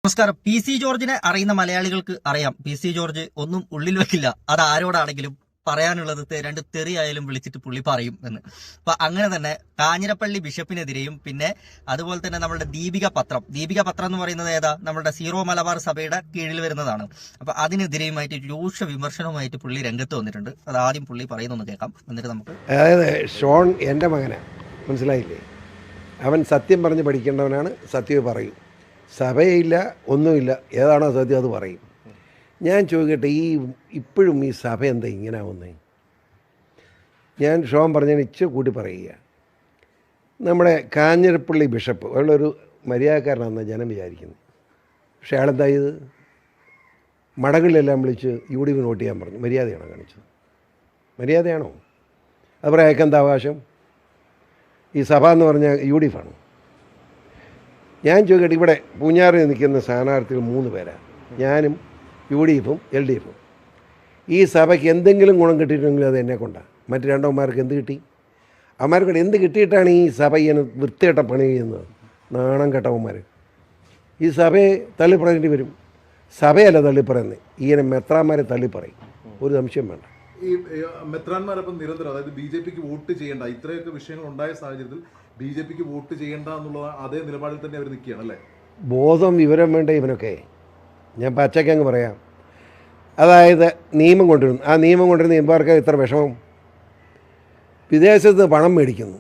നമസ്കാരം. P C ജോർജിനെ അറിയുന്ന മലയാളികൾക്ക് അറിയാം, പി സി ജോർജ് ഒന്നും ഉള്ളിൽ വെക്കില്ല. അത് ആരോടാണെങ്കിലും പറയാനുള്ളത് രണ്ട് തെറിയായാലും വിളിച്ചിട്ട് പുള്ളി പറയും എന്ന്. അപ്പൊ അങ്ങനെ തന്നെ കാഞ്ഞിരപ്പള്ളി ബിഷപ്പിനെതിരെയും പിന്നെ അതുപോലെ തന്നെ നമ്മുടെ ദീപിക പത്രം എന്ന് പറയുന്നത് ഏതാ, നമ്മുടെ സീറോ മലബാർ സഭയുടെ കീഴിൽ വരുന്നതാണ്. അപ്പൊ അതിനെതിരെയുമായിട്ട് രൂക്ഷ വിമർശനവുമായിട്ട് പുള്ളി രംഗത്ത് വന്നിട്ടുണ്ട്. അത് ആദ്യം പുള്ളി പറയുന്നൊന്ന് കേൾക്കാം, എന്നിട്ട് നമുക്ക്. അതായത് ഷോൺ എൻ്റെ മകനാണ്, മനസ്സിലായില്ലേ? അവൻ സത്യം പറഞ്ഞ് പഠിക്കേണ്ടവനാണ്, സത്യം പറയും. സഭയില്ല, ഒന്നുമില്ല, ഏതാണോ സത്യം അത് പറയും. ഞാൻ ചോദിക്കട്ടെ, ഇപ്പോഴും ഈ സഭ എന്താ ഇങ്ങനെ ആവുന്നേ? ഞാൻ ഷോൺ പറഞ്ഞതിന് ഇച്ചിരി കൂട്ടി പറയുക. നമ്മുടെ കാഞ്ഞിരപ്പള്ളി ബിഷപ്പ് ഉള്ളൊരു മര്യാദക്കാരനാണെന്ന് ജനം വിചാരിക്കുന്നു. പക്ഷേ അയാളെന്താ ഇത് മടങ്ങളിലെല്ലാം വിളിച്ച് UDP വോട്ട് ചെയ്യാൻ പറഞ്ഞു. മര്യാദയാണോ കാണിച്ചത്? മര്യാദയാണോ? അതുപോലെ അയക്കെന്താ അവകാശം? ഈ സഭ എന്ന് പറഞ്ഞാൽ UDP ആണ്. ഞാൻ ചോദിക്കട്ടെ, ഇവിടെ പൂഞ്ഞാറിൽ നിൽക്കുന്ന സ്ഥാനാർത്ഥികൾ 3 പേരാണ്, ഞാനും UDPും LDFും. ഈ സഭയ്ക്ക് എന്തെങ്കിലും ഗുണം കിട്ടിയിട്ടുണ്ടെങ്കിൽ അത് എന്നെ കൊണ്ടാണ്. മറ്റ് രണ്ടവന്മാർക്ക് എന്ത് കിട്ടി? അവന്മാർക്കൂടെ എന്ത് കിട്ടിയിട്ടാണ് ഈ സഭ ഇങ്ങനെ വൃത്തികെട്ട പണി ചെയ്യുന്നത്? നാണം കെട്ടവന്മാർ. ഈ സഭയെ തള്ളിപ്പറയേണ്ടി വരും. സഭയല്ല തള്ളിപ്പറയുന്നത്, ഇങ്ങനെ മെത്രാന്മാരെ തള്ളിപ്പറയും, ഒരു സംശയം വേണ്ട. ഈ മെത്രാന്മാരപ്പം നിരന്തരം, അതായത് BJPക്ക് വോട്ട് ചെയ്യേണ്ട, ഇത്രയൊക്കെ വിഷയങ്ങൾ ഉണ്ടായ സാഹചര്യത്തിൽ BJPക്ക് വോട്ട് ചെയ്യേണ്ട എന്നുള്ള അതേ നിലപാടിൽ തന്നെ അവർ നിൽക്കുകയാണ് അല്ലേ? ബോധം വിവരം വേണ്ട ഇവനൊക്കെ. ഞാൻ പച്ചക്കങ്ങ് പറയാം. അതായത് നിയമം കൊണ്ടുവരുന്നു. ആ നിയമം കൊണ്ടുവരുന്ന എംപാർക്ക് ഇത്ര വിഷമം. വിദേശത്ത് പണം മേടിക്കുന്നു.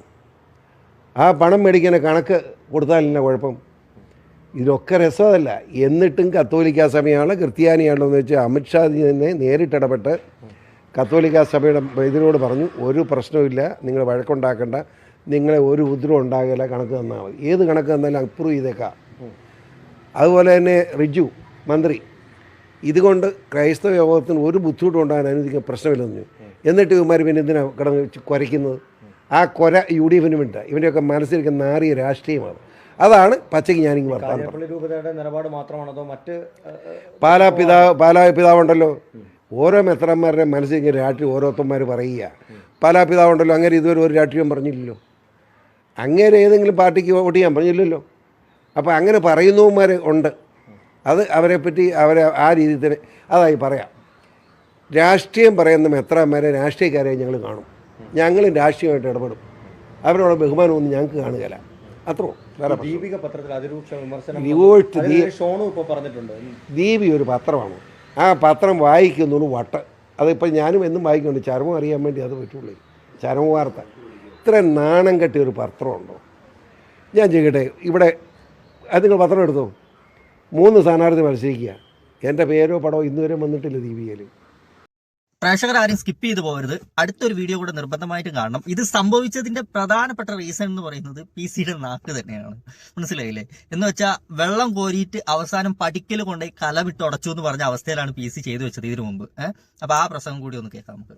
ആ പണം മേടിക്കുന്ന കണക്ക് കൊടുത്താലില്ല കുഴപ്പം. ഇതിലൊക്കെ രസമല്ല. എന്നിട്ടും കത്തോലിക്ക സഭയാണ് ക്രിസ്ത്യാനിയാണോ എന്ന് വെച്ചാൽ അമിത്ഷാ തന്നെ നേരിട്ടിടപെട്ട് കത്തോലിക്ക സഭയുടെ ഇതിനോട് പറഞ്ഞു, ഒരു പ്രശ്നവുമില്ല, നിങ്ങൾ വഴക്കുണ്ടാക്കേണ്ട, നിങ്ങളെ ഒരു ഉപദ്രവം ഉണ്ടാകില്ല, കണക്ക് തന്നാൽ മതി. ഏത് കണക്ക് തന്നാലും അപ്രൂവ് ചെയ്തേക്കാം. അതുപോലെ തന്നെ റിജു മന്ത്രി ഇതുകൊണ്ട് ക്രൈസ്തവ യോഗത്തിന് ഒരു ബുദ്ധിമുട്ടും ഉണ്ടാകാൻ അനുവദിക്കാൻ പ്രശ്നമില്ലെന്ന്. എന്നിട്ട് ഇവന്മാർ പിന്നെ എന്തിനാണ് കിടന്ന് കുരയ്ക്കുന്നത്? ആ കൊര UDPന് വേണ്ട. ഇവൻ്റെയൊക്കെ മനസ്സിലിരിക്കുന്ന നാറിയ രാഷ്ട്രീയമാണ്. അതാണ് പച്ചയ്ക്ക് ഞാനിങ്ങനെ വർത്താനം. പാലാ പിതാവുണ്ടല്ലോ, ഓരോ മെത്രാന്മാരുടെ മനസ്സിൽ രാഷ്ട്രീയം ഓരോരുത്തന്മാർ പറയുക. പാലാ പിതാവുണ്ടല്ലോ, അങ്ങനെ ഇതുവരെ ഒരു രാഷ്ട്രീയം പറഞ്ഞില്ലല്ലോ. അങ്ങനെ ഏതെങ്കിലും പാർട്ടിക്ക് വോട്ട് ചെയ്യാൻ പറഞ്ഞില്ലല്ലോ. അപ്പോൾ അങ്ങനെ പറയുന്നവന്മാർ ഉണ്ട്. അത് അവരെപ്പറ്റി അവരെ ആ രീതിയിൽ തന്നെ അതായി പറയാം. രാഷ്ട്രീയം പറയുന്ന മെത്രാന്മാരെ രാഷ്ട്രീയക്കാരെ ഞങ്ങൾ കാണും, ഞങ്ങളും രാഷ്ട്രീയമായിട്ട് ഇടപെടും. അവരോട് ബഹുമാനമൊന്നും ഞങ്ങൾക്ക് കാണുകയില്ല. അത്രോ. ദീപി ഒരു പത്രമാണ്. ആ പത്രം വായിക്കുന്നൊരു വട്ട്. അതിപ്പോൾ ഞാനും എന്നും വായിക്കുന്നുണ്ട്. ചരമം അറിയാൻ വേണ്ടി അത് പറ്റുള്ളൂ. ചരമ വാർത്ത. ഇത്ര നാണം കെട്ടിയ ഒരു പത്രമുണ്ടോ? ഞാൻ ചെയ്യട്ടെ, ഇവിടെ അത് നിങ്ങൾ പത്രം എടുത്തോ. 3 സ്ഥാനാർത്ഥി മത്സരിക്കുക. എൻ്റെ പേരോ പടമോ ഇന്നുവരെ വന്നിട്ടില്ല ദീപികയിൽ. പ്രേക്ഷകർ ആരും സ്കിപ്പ് ചെയ്ത് പോകരുത്. അടുത്തൊരു വീഡിയോ കൂടെ നിർബന്ധമായിട്ട് കാണണം. ഇത് സംഭവിച്ചതിന്റെ പ്രധാനപ്പെട്ട റീസൺ എന്ന് പറയുന്നത് PC-യുടെ നാക്ക് തന്നെയാണ്. മനസ്സിലായില്ലേ? എന്ന് വെച്ചാൽ വെള്ളം കോരിയിട്ട് അവസാനം പടിക്കൽ കൊണ്ടുപോയി കലമിട്ട് ഉടച്ചു എന്ന് പറഞ്ഞ അവസ്ഥയിലാണ് PC ചെയ്തു വെച്ചത് ഇതിനു മുമ്പ്. അപ്പൊ ആ പ്രസംഗം കൂടി ഒന്ന് കേൾക്കാം നമുക്ക്.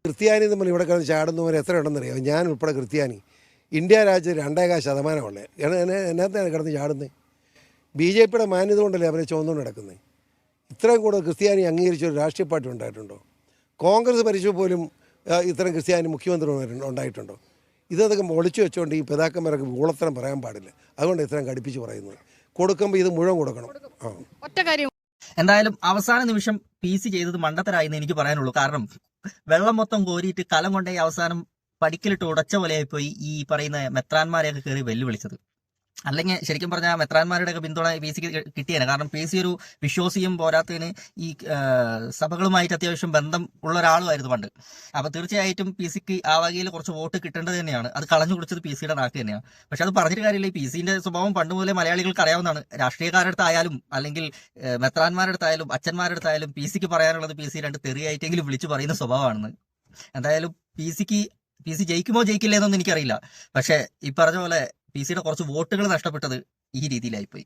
ക്രിസ്ത്യാനി നമ്മൾ ഇവിടെ കിടന്ന് ചാടുന്നവരെ എത്ര ഉണ്ടെന്നറിയാം. ഞാൻ ഉൾപ്പെടെ ക്രിസ്ത്യാനി ഇന്ത്യ രാജ്യത്ത് 2.5% എന്നത്തെയാണ് കിടന്ന് ചാടുന്നത്. BJPയുടെ മാന്യത കൊണ്ടല്ലേ അവരെ ചുവന്നുകൊണ്ട് നടക്കുന്നത്. ഇത്രയും കൂടുതൽ ക്രിസ്ത്യാനി അംഗീകരിച്ചൊരു രാഷ്ട്രീയ പാർട്ടി ഉണ്ടായിട്ടുണ്ടോ? കോൺഗ്രസ് ഭരിച്ചു പോലും ഇത്രയും ക്രിസ്ത്യാനി മുഖ്യമന്ത്രി ഉണ്ടായിട്ടുണ്ടോ? ഇതൊക്കെ ഒളിച്ചു വെച്ചുകൊണ്ട് ഈ പിതാക്കന്മാരൊക്കെ ഊളത്തരം പറയാൻ പാടില്ല. അതുകൊണ്ട് ഇത്രയും കടുപ്പിച്ച് പറയുന്നത്. കൊടുക്കുമ്പോൾ ഇത് മുഴുവൻ കൊടുക്കണം. എന്തായാലും അവസാന നിമിഷം PC ചെയ്തത് മണ്ടത്തരായെന്ന് എനിക്ക് പറയാനുള്ളൂ. കാരണം വെള്ളം മൊത്തം കോരിയിട്ട് കലം കൊണ്ടേ അവസാനം പടിക്കലിട്ട് ഉടച്ച പോലെയായിപ്പോയി ഈ പറയുന്ന മെത്രാന്മാരെയൊക്കെ കയറി വെല്ലുവിളിച്ചത്. അല്ലെങ്കിൽ ശരിക്കും പറഞ്ഞാൽ മെത്രാന്മാരുടെയൊക്കെ പിന്തുണ PC-ക്ക് കിട്ടിയേനെ. കാരണം PC ഒരു വിശ്വാസിയും പോരാത്തതിന് ഈ സഭകളുമായിട്ട് അത്യാവശ്യം ബന്ധം ഉള്ള ഒരാളുമായിരുന്നു പണ്ട്. അപ്പോൾ തീർച്ചയായിട്ടും PC-ക്ക് ആ വകയിൽ കുറച്ച് വോട്ട് കിട്ടേണ്ടത് തന്നെയാണ്. അത് കളഞ്ഞു കുടിച്ചത് PC-യുടെ നാക്ക് തന്നെയാണ്. പക്ഷെ അത് പറഞ്ഞിട്ട് കാര്യമില്ല. ഈ PC-ന്റെ സ്വഭാവം പണ്ട് മുതലേ മലയാളികൾക്ക് അറിയാവുന്നതാണ്. രാഷ്ട്രീയക്കാരുടെ അടുത്തായാലും അല്ലെങ്കിൽ മെത്രാന്മാരുടെ അടുത്തായാലും അച്ഛന്മാരുടെ അടുത്തായാലും PC-ക്ക് പറയാനുള്ളത് PC 2 തെറിയായിട്ടെങ്കിലും വിളിച്ചു പറയുന്ന സ്വഭാവമാണെന്ന്. എന്തായാലും PC ജയിക്കുമോ ജയിക്കില്ല എന്നൊന്നും എനിക്കറിയില്ല. പക്ഷെ ഈ പറഞ്ഞ പോലെ PC-യുടെ കുറച്ച് വോട്ടുകൾ നഷ്ടപ്പെട്ടത് ഈ രീതിയിലായിപ്പോയി.